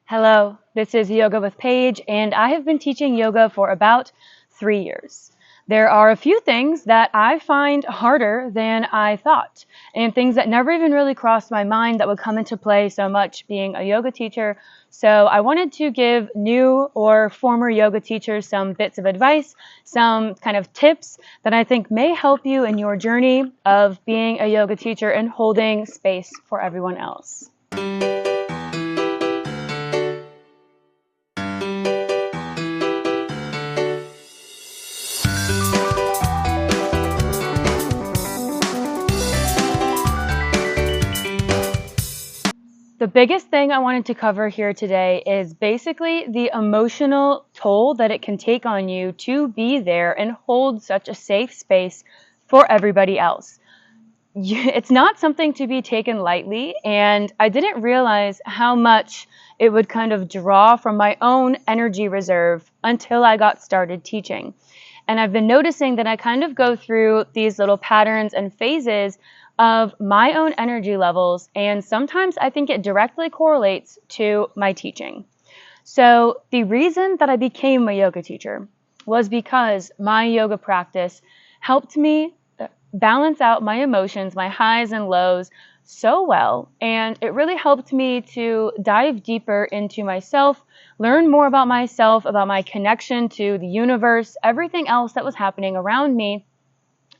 Hello, this is Yoga with Paige, and I have been teaching yoga for about 3 years. There are a few things that I find harder than I thought, and things that never even really crossed my mind that would come into play so much being a yoga teacher. So I wanted to give new or former yoga teachers some bits of advice, some kind of tips that I think may help you in your journey of being a yoga teacher and holding space for everyone else. The biggest thing I wanted to cover here today is basically the emotional toll that it can take on you to be there and hold such a safe space for everybody else. It's not something to be taken lightly, and I didn't realize how much it would kind of draw from my own energy reserve until I got started teaching. And I've been noticing that I kind of go through these little patterns and phases of my own energy levels, and sometimes I think it directly correlates to my teaching. So the reason that I became a yoga teacher was because my yoga practice helped me balance out my emotions, my highs and lows so well, and it really helped me to dive deeper into myself, learn more about myself, about my connection to the universe, everything else that was happening around me,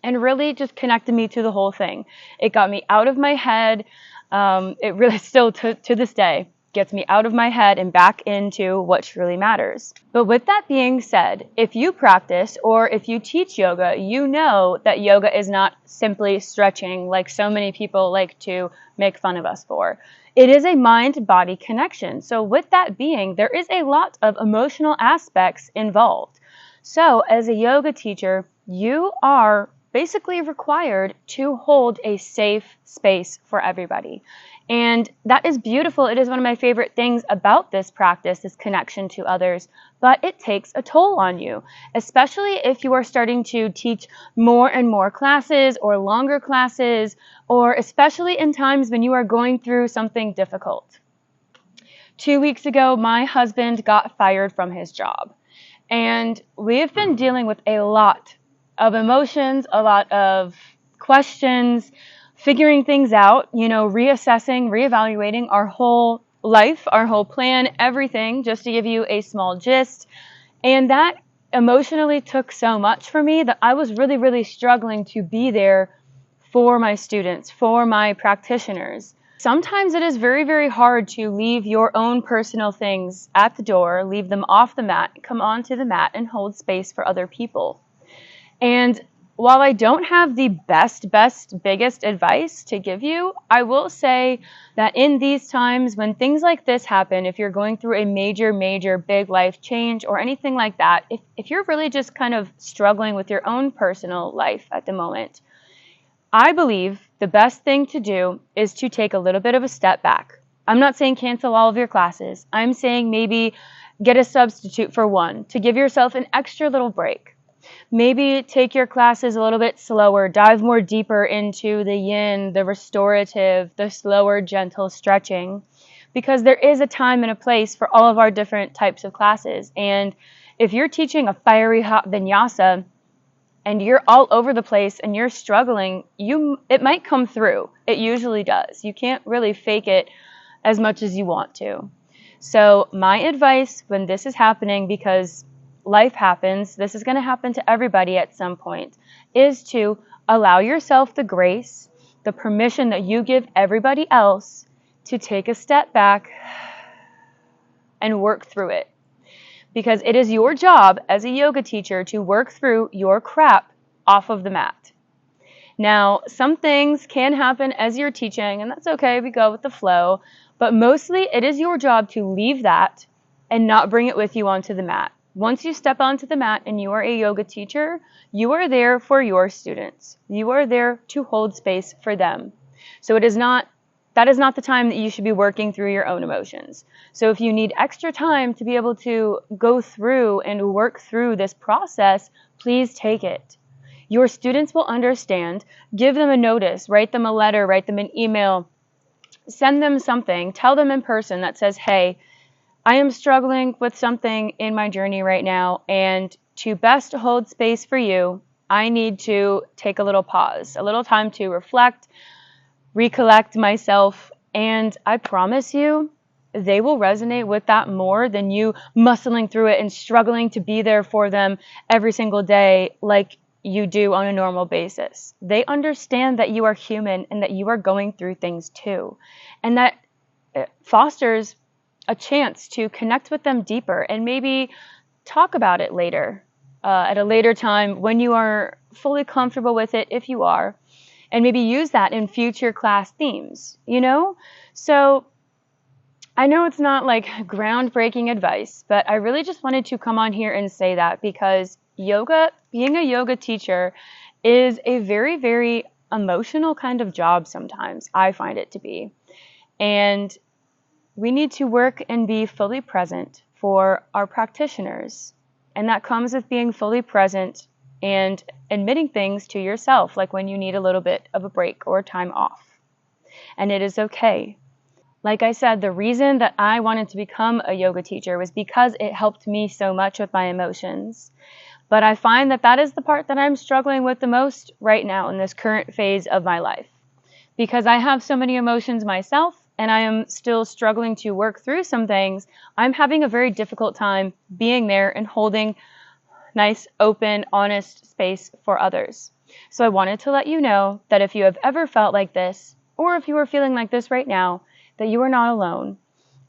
and really just connected me to the whole thing. It got me out of my head. It really still, to this day, gets me out of my head and back into what truly matters. But with that being said, if you practice or if you teach yoga, you know that yoga is not simply stretching like so many people like to make fun of us for. It is a mind-body connection. So with that being, there is a lot of emotional aspects involved. So as a yoga teacher, you are basically required to hold a safe space for everybody. And that is beautiful. It is one of my favorite things about this practice, this connection to others, but it takes a toll on you, especially if you are starting to teach more and more classes or longer classes, or especially in times when you are going through something difficult. 2 weeks ago, my husband got fired from his job, and we have been dealing with a lot of emotions, a lot of questions, figuring things out, reassessing, reevaluating our whole life, our whole plan, everything, just to give you a small gist. And that emotionally took so much for me that I was really, really struggling to be there for my students, for my practitioners. Sometimes it is very, very hard to leave your own personal things at the door, leave them off the mat, come onto the mat, and hold space for other people. And while I don't have the best, biggest advice to give you, I will say that in these times when things like this happen, if you're going through a major, big life change or anything like that, if you're really just kind of struggling with your own personal life at the moment, I believe the best thing to do is to take a little bit of a step back. I'm not saying cancel all of your classes. I'm saying maybe get a substitute for one to give yourself an extra little break. Maybe take your classes a little bit slower, dive more deeper into the yin, the restorative, the slower, gentle stretching, because there is a time and a place for all of our different types of classes. And if you're teaching a fiery hot vinyasa and you're all over the place and you're struggling, it might come through. It usually does. You can't really fake it as much as you want to. So my advice when this is happening, because life happens, this is going to happen to everybody at some point, is to allow yourself the grace, the permission that you give everybody else to take a step back and work through it. Because it is your job as a yoga teacher to work through your crap off of the mat. Now, some things can happen as you're teaching, and that's okay, we go with the flow, but mostly it is your job to leave that and not bring it with you onto the mat. Once you step onto the mat and you are a yoga teacher, you are there for your students. You are there to hold space for them. So that is not the time that you should be working through your own emotions. So if you need extra time to be able to go through and work through this process, please take it. Your students will understand. Give them a notice, write them a letter, write them an email, send them something, tell them in person that says, hey, I am struggling with something in my journey right now, and to best hold space for you, I need to take a little pause, a little time to reflect, recollect myself, and I promise you, they will resonate with that more than you muscling through it and struggling to be there for them every single day like you do on a normal basis. They understand that you are human and that you are going through things too, and that it fosters a chance to connect with them deeper and maybe talk about it later, at a later time when you are fully comfortable with it, if you are, and maybe use that in future class themes, you know? So I know it's not like groundbreaking advice, but I really just wanted to come on here and say that because yoga, being a yoga teacher, is a very, very emotional kind of job sometimes. I find it to be. And we need to work and be fully present for our practitioners. And that comes with being fully present and admitting things to yourself, like when you need a little bit of a break or time off. And it is okay. Like I said, the reason that I wanted to become a yoga teacher was because it helped me so much with my emotions. But I find that that is the part that I'm struggling with the most right now in this current phase of my life. Because I have so many emotions myself, and I am still struggling to work through some things, I'm having a very difficult time being there and holding nice, open, honest space for others. So I wanted to let you know that if you have ever felt like this, or if you are feeling like this right now, that you are not alone,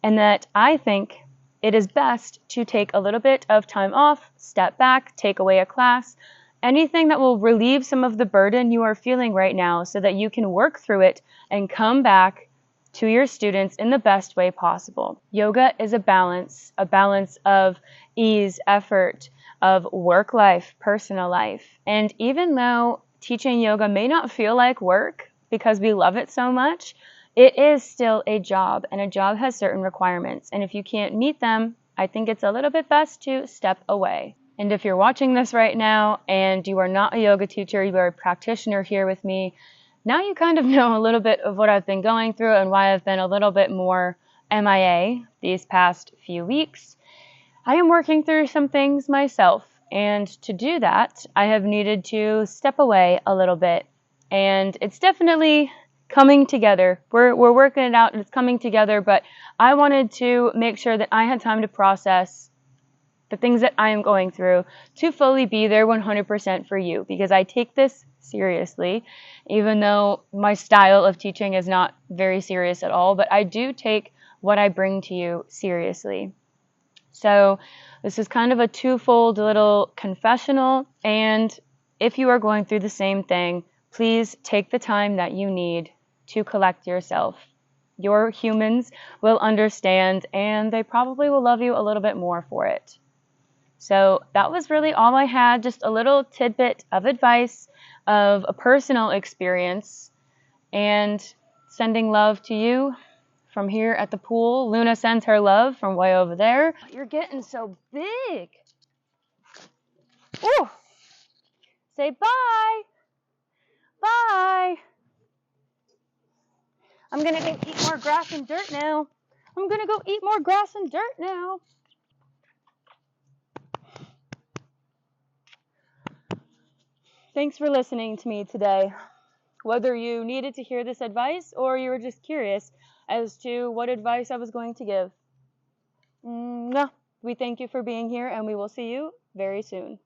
and that I think it is best to take a little bit of time off, step back, take away a class, anything that will relieve some of the burden you are feeling right now so that you can work through it and come back to your students in the best way possible. Yoga is a balance of ease, effort, of work life, personal life. And even though teaching yoga may not feel like work because we love it so much, it is still a job, and a job has certain requirements. And if you can't meet them, I think it's a little bit best to step away. And if you're watching this right now and you are not a yoga teacher, you are a practitioner here with me, now you kind of know a little bit of what I've been going through and why I've been a little bit more MIA these past few weeks. I am working through some things myself, and to do that, I have needed to step away a little bit. And it's definitely coming together. We're working it out and it's coming together, but I wanted to make sure that I had time to process the things that I am going through to fully be there 100% for you, because I take this seriously, even though my style of teaching is not very serious at all, but I do take what I bring to you seriously. So this is kind of a twofold little confessional, and if you are going through the same thing, please take the time that you need to collect yourself. Your humans will understand, and they probably will love you a little bit more for it. So that was really all I had, just a little tidbit of advice of a personal experience, and sending love to you from here at the pool. Luna sends her love from way over there. You're getting so big. Ooh. Say bye. Bye. I'm going to go eat more grass and dirt now. I'm going to go eat more grass and dirt now. Thanks for listening to me today. Whether you needed to hear this advice or you were just curious as to what advice I was going to give. No, we thank you for being here, and we will see you very soon.